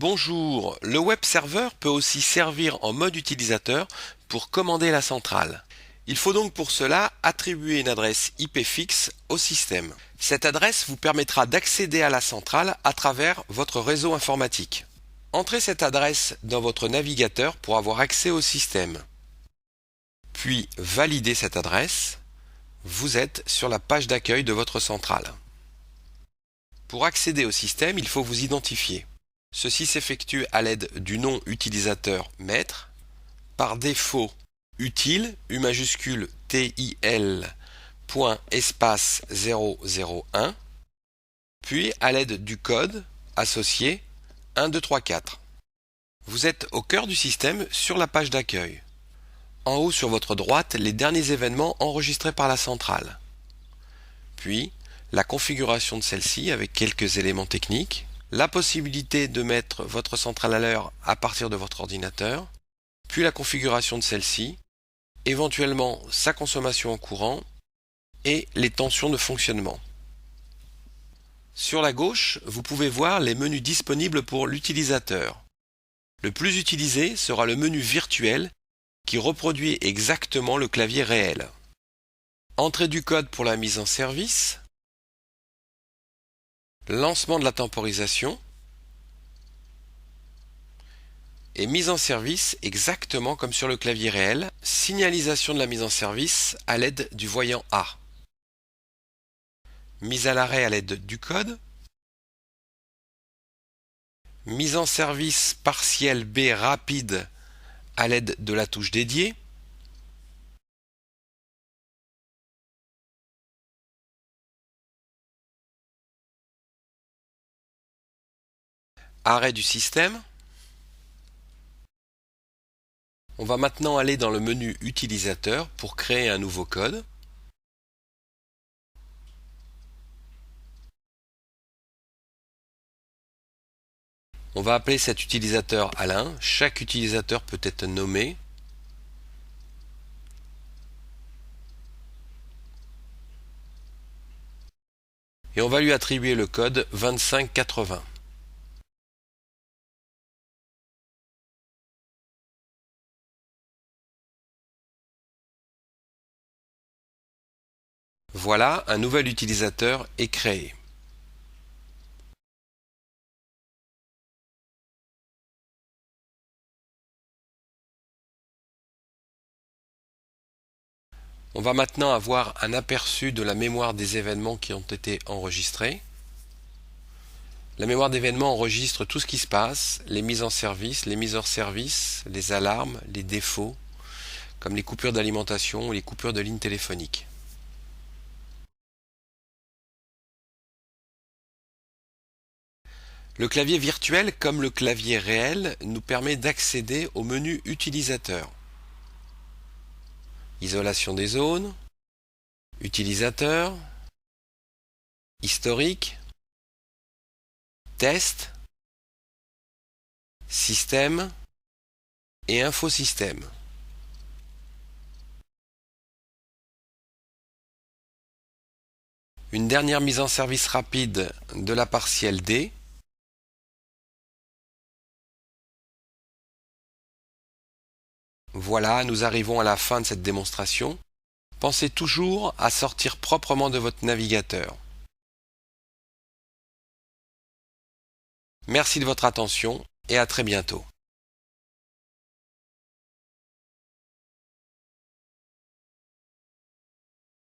Bonjour, le web serveur peut aussi servir en mode utilisateur pour commander la centrale. Il faut donc pour cela attribuer une adresse IP fixe au système. Cette adresse vous permettra d'accéder à la centrale à travers votre réseau informatique. Entrez cette adresse dans votre navigateur pour avoir accès au système. Puis validez cette adresse. Vous êtes sur la page d'accueil de votre centrale. Pour accéder au système, il faut vous identifier. Ceci s'effectue à l'aide du nom utilisateur maître, par défaut utile, U majuscule TIL, point espace 001, puis à l'aide du code associé 1234. Vous êtes au cœur du système sur la page d'accueil. En haut sur votre droite, les derniers événements enregistrés par la centrale. Puis, la configuration de celle-ci avec quelques éléments techniques, la possibilité de mettre votre centrale à l'heure à partir de votre ordinateur, puis la configuration de celle-ci, éventuellement sa consommation en courant et les tensions de fonctionnement. Sur la gauche, vous pouvez voir les menus disponibles pour l'utilisateur. Le plus utilisé sera le menu virtuel qui reproduit exactement le clavier réel. Entrée du code pour la mise en service, lancement de la temporisation et mise en service exactement comme sur le clavier réel, signalisation de la mise en service à l'aide du voyant A. Mise à l'arrêt à l'aide du code, mise en service partielle B rapide à l'aide de la touche dédiée, arrêt du système. On va maintenant aller dans le menu utilisateur pour créer un nouveau code. On va appeler cet utilisateur Alain. Chaque utilisateur peut être nommé. Et on va lui attribuer le code 2580. Voilà, un nouvel utilisateur est créé. On va maintenant avoir un aperçu de la mémoire des événements qui ont été enregistrés. La mémoire d'événements enregistre tout ce qui se passe, les mises en service, les mises hors service, les alarmes, les défauts, comme les coupures d'alimentation ou les coupures de ligne téléphonique. Le clavier virtuel, comme le clavier réel, nous permet d'accéder au menu utilisateur. Isolation des zones, utilisateur, historique, test, système et infosystème. Une dernière mise en service rapide de la partielle D. Voilà, nous arrivons à la fin de cette démonstration. Pensez toujours à sortir proprement de votre navigateur. Merci de votre attention et à très bientôt.